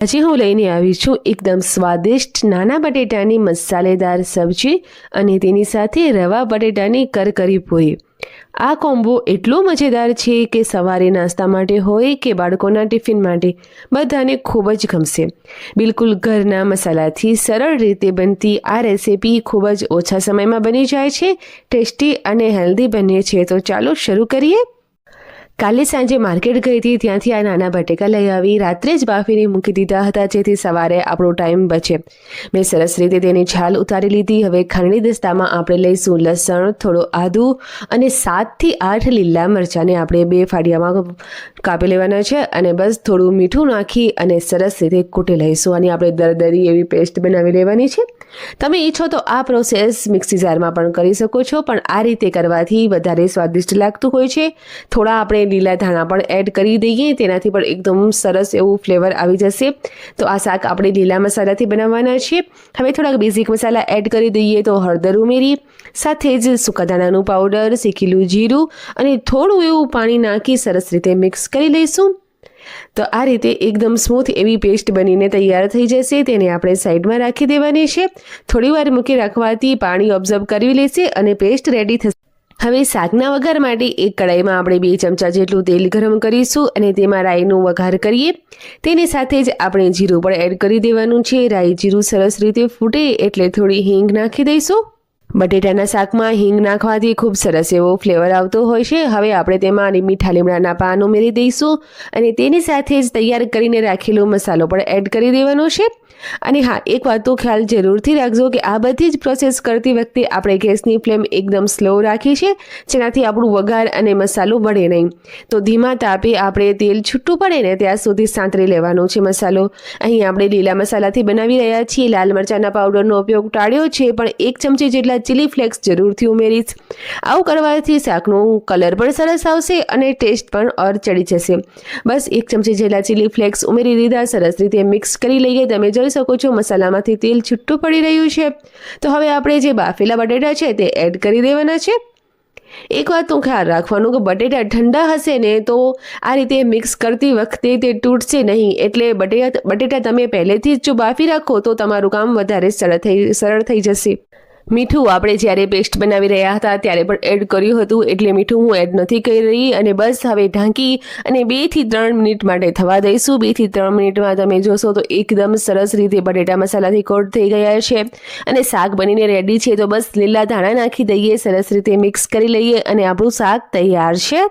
આજે હું લઈને આવી છું એકદમ સ્વાદિષ્ટ નાના બટેટાની મસાલેદાર સબ્જી અને તેની સાથે રવા બટેટાની કરકરી પૂરી। આ કોમ્બો એટલો મજેદાર છે કે સવારે નાસ્તા માટે હોય કે બાળકોના ટિફિન માટે બધાને ખૂબ જ ગમશે। બિલકુલ ઘરના મસાલાથી સરળ રીતે બનતી આ રેસિપી ખૂબ જ ઓછા સમયમાં બની જાય છે, ટેસ્ટી અને હેલ્ધી બને છે। તો ચાલો શરૂ કરીએ। કાલે સાંજે માર્કેટ ગઈ હતી, ત્યાંથી આ નાના બટેકા લઈ આવી રાત્રે જ બાફીને મૂકી દીધા હતા, જેથી સવારે આપણો ટાઈમ બચે। મેં સરસ રીતે તેની છાલ ઉતારી લીધી। હવે ખાંડની દસ્તામાં આપણે લઈશું લસણ, થોડો આદુ અને 7 થી 8 લીલા મરચાંને આપણે 2 ફાડિયામાં કાપી લેવાના છે અને બસ થોડું મીઠું નાખી અને સરસ રીતે કૂટી લઈશું। અને આપણે દરદરી એવી પેસ્ટ બનાવી લેવાની છે। તમે ઈચ્છો તો આ પ્રોસેસ મિક્સી જારમાં પણ કરી શકો છો, પણ આ રીતે કરવાથી વધારે સ્વાદિષ્ટ લાગતું હોય છે। થોડા આપણે લીલા ધાણા પણ એડ કરી દઈએ, તેનાથી પણ એકદમ સરસ એવું ફ્લેવર આવી જશે। તો આ શાક આપણે લીલા મસાલાથી બનાવવાના છે। હવે થોડાક બેઝિક મસાલા એડ કરી દઈએ, તો હળદર ઉમેરી, સાથે જ સૂકા ધાણાનું પાવડર, શેકેલું જીરું અને થોડું એવું પાણી નાખી સરસ રીતે મિક્સ કરી લઈશું। તો આ રીતે એકદમ સ્મૂથ એવી પેસ્ટ બનીને તૈયાર થઈ જશે। તેને આપણે સાઈડમાં રાખી દેવાની છે। થોડી વાર મૂકી રાખવાથી પાણી ઓબ્ઝર્વ કરી લેશે અને પેસ્ટ રેડી થશે। હવે શાકના વઘાર માટે એક કડાઈમાં આપણે 2 ચમચા જેટલું તેલ ગરમ કરીશું અને તેમાં રાઈનો વઘાર કરીએ। તેની સાથે જ આપણે જીરું પણ એડ કરી દેવાનું છે। રાઈ જીરું સરસ રીતે ફૂટે એટલે થોડી હિંગ નાખી દઈશું। બટેટાના શાકમાં હિંગ નાખવાથી ખૂબ સરસ એવો ફ્લેવર આવતો હોય છે। હવે આપણે તેમાં મીઠા લીમડાના પાન ઉમેરી દઈશું અને તેની સાથે જ તૈયાર કરીને રાખેલો મસાલો પણ એડ કરી દેવાનો છે। અને હા, એક વાત તો ખ્યાલ જરૂરથી રાખજો કે આ બધી જ પ્રોસેસ કરતી વખતે આપણે ગેસની ફ્લેમ એકદમ સ્લો રાખી છે, જેનાથી આપણું વઘાર અને મસાલો બળે નહીં। તો ધીમા તાપે આપણે તેલ છૂટું પડે ને ત્યાં સુધી સાંતળી લેવાનો છે મસાલો। અહીં આપણે લીલા મસાલાથી બનાવી રહ્યા છીએ। લાલ મરચાંના પાવડરનો ઉપયોગ ટાળ્યો છે, પણ 1 ચમચી જેટલા ચીલી ફ્લેક્સ જરૂરથી ઉમેરીશ। આવું કરવાથી શાકનો કલર પણ સરસ આવશે અને ટેસ્ટ પણ ઓર ચડી જશે। બસ 1 ચમચી જેટલા ચીલી ફ્લેક્સ ઉમેરી દીધા, સરસ રીતે મિક્સ કરી લઈએ। તમે જોઈ શકો છો મસાલામાંથી તેલ છૂટું પડી રહ્યું છે। તો હવે આપણે જે બાફેલા બટેટા છે તે એડ કરી દેવાના છે। એક વાતનું ખ્યાલ રાખવાનું કે બટેટા ઠંડા હશે ને તો આ રીતે મિક્સ કરતી વખતે તે તૂટશે નહીં, એટલે બટેટા તમે પહેલેથી જ જો બાફી રાખો તો તમારું કામ વધારે સરળ થઈ જશે। મીઠું આપણે જ્યારે પેસ્ટ બનાવી રહ્યા હતા ત્યારે પણ એડ કર્યું હતું, એટલે મીઠું હું એડ નથી કરી રહી। અને બસ હવે ઢાંકી અને 2 થી 3 મિનિટ માટે થવા દઈશું। 2 થી 3 મિનિટમાં તમે જોશો તો એકદમ સરસ રીતે બટેટા મસાલાથી કોટ થઈ ગયા છે અને શાક બનીને રેડી છે। તો બસ લીલા ધાણા નાખી દઈએ, સરસ રીતે મિક્સ કરી લઈએ અને આપણું શાક તૈયાર છે।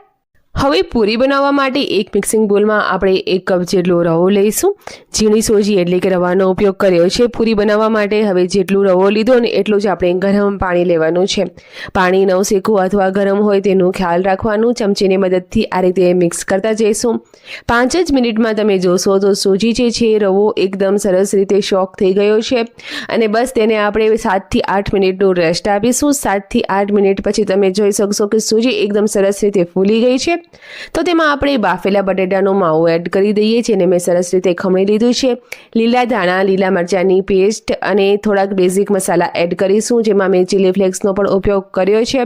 હવે પૂરી બનાવવા માટે એક મિક્સિંગ બોલમાં આપણે 1 કપ જેટલો રવો લઈશું। ઝીણી સોજી એટલે કે રવાનો ઉપયોગ કર્યો છે પૂરી બનાવવા માટે। હવે જેટલું રવો લીધો ને એટલું જ આપણે ગરમ પાણી લેવાનું છે। પાણી નવશેકું અથવા ગરમ હોય તેનું ખ્યાલ રાખવાનું। ચમચીની મદદથી આ રીતે મિક્સ કરતા જઈશું। 5 જ મિનિટમાં તમે જોશો તો સોજી જે છે રવો એકદમ સરસ રીતે શોક થઈ ગયો છે અને બસ તેને આપણે 7 થી 8 મિનિટનું રેસ્ટ આપીશું। 7 થી 8 મિનિટ પછી તમે જોઈ શકશો કે સોજી એકદમ સરસ રીતે ફૂલી ગઈ છે। તો તેમાં આપણે બાફેલા બટેટાનો માવો એડ કરી દઈએ, જેને મેં સરસ રીતે ખમણી લીધું છે। લીલા ધાણા, લીલા મરચાંની પેસ્ટ અને થોડાક બેઝિક મસાલા એડ કરીશું, જેમાં મેં ચીલી ફ્લેક્સનો પણ ઉપયોગ કર્યો છે।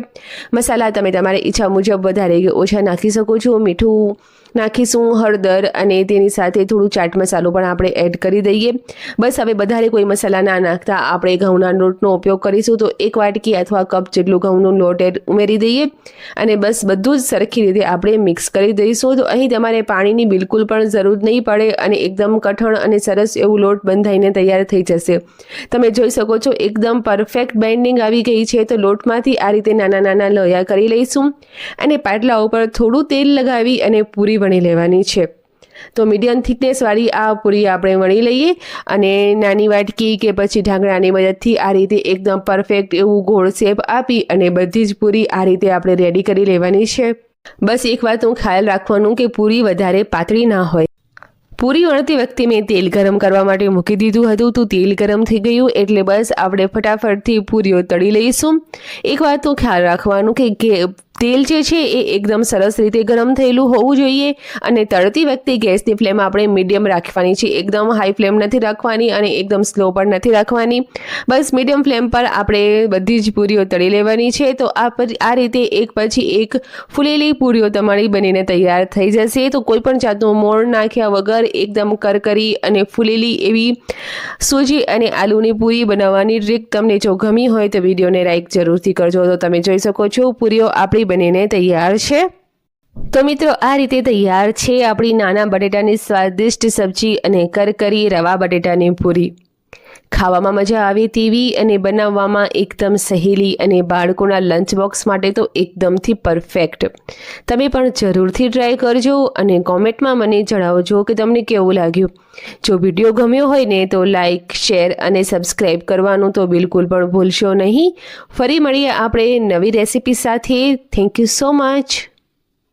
મસાલા તમે તમારી ઈચ્છા મુજબ વધારે કે ઓછા નાખી શકો છો। મીઠું નાખીશું, હળદર અને તેની સાથે થોડું ચાટ મસાલો પણ આપણે એડ કરી દઈએ। બસ હવે વધારે કોઈ મસાલા ના નાખતા આપણે ઘઉંના લોટનો ઉપયોગ કરીશું, તો 1 વાટકી અથવા કપ જેટલું ઘઉંનો લોટ ઉમેરી દઈએ અને બસ બધું જ સરખી રીતે આપણે મિક્સ કરી દઈશું। તો અહીં તમારે પાણીની બિલકુલ પણ જરૂર નહીં પડે અને એકદમ કઠણ અને સરસ એવું લોટ બંધાઈને તૈયાર થઈ જશે। તમે જોઈ શકો છો એકદમ પરફેક્ટ બાઇન્ડિંગ આવી ગઈ છે। તો લોટમાંથી આ રીતે નાના નાના લોયા કરી લઈશું અને પાટલા ઉપર થોડું તેલ લગાવી અને પૂરી વણી લેવાની છે। તો મીડિયમ થિકનેસવાળી આ પૂરી આપણે વણી લઈએ અને નાની વાટકી કે પછી ઢાંકણાની મદદથી આ રીતે એકદમ પરફેક્ટ એવું ગોળ શેપ આપી અને બધી જ પૂરી આ રીતે આપણે રેડી કરી લેવાની છે। બસ એક વાતનું ખ્યાલ રાખવાનું કે પૂરી વધારે પાતળી ના હોય। પૂરી વણતી વખતે મેં તેલ ગરમ કરવા માટે મૂકી દીધું હતું, તો તેલ ગરમ થઈ ગયું એટલે બસ આપણે ફટાફટથી પૂરીઓ તળી લઈશું। એક વાતનો ખ્યાલ રાખવાનું કે તેલ જે છે એ એકદમ સરસ રીતે ગરમ થયેલું હોવું જોઈએ અને તળતી વખતે ગેસની ફ્લેમ આપણે મીડિયમ રાખવાની છે. એકદમ હાઈ ફ્લેમ નથી રાખવાની અને એકદમ સ્લો પણ નથી રાખવાની. બસ મીડિયમ ફ્લેમ પર આપણે બધી જ પૂરીઓ તળી લેવાની છે. તો આ રીતે એક પછી એક ફૂલેલી પૂરીઓ તમારી બનીને તૈયાર થઈ જશે. તો કોઈ પણ જાતનું મોણ નાખ્યા વગર એકદમ કરકરી અને ફૂલેલી એવી સૂજી અને આલુની પૂરી બનાવવાની ટ્રીક તમને જો ગમી હોય તો વિડીયોને લાઈક જરૂરથી કરજો. તો તમે જોઈ શકો છો પૂરીઓ આપણી બનીને તૈયાર છે. તો મિત્રો આ રીતે તૈયાર છે આપણી નાના બટેટાની સ્વાદિષ્ટ સબ્જી અને કરકરી રવા બટેટાની પૂરી. ખાવામાં મજા આવે તેવી અને બનાવવામાં એકદમ સહેલી અને બાળકોના લંચ બોક્સ માટે તો એકદમથી પરફેક્ટ. તમે પણ જરૂરથી ટ્રાય કરજો અને કોમેન્ટમાં મને જણાવજો કે તમને કેવું લાગ્યું. જો વિડીયો ગમ્યો હોય ને તો લાઈક, શેર અને સબસ્ક્રાઈબ કરવાનું તો બિલકુલ પણ ભૂલશો નહીં. ફરી મળીએ આપણે નવી રેસિપી સાથે. Thank you so much.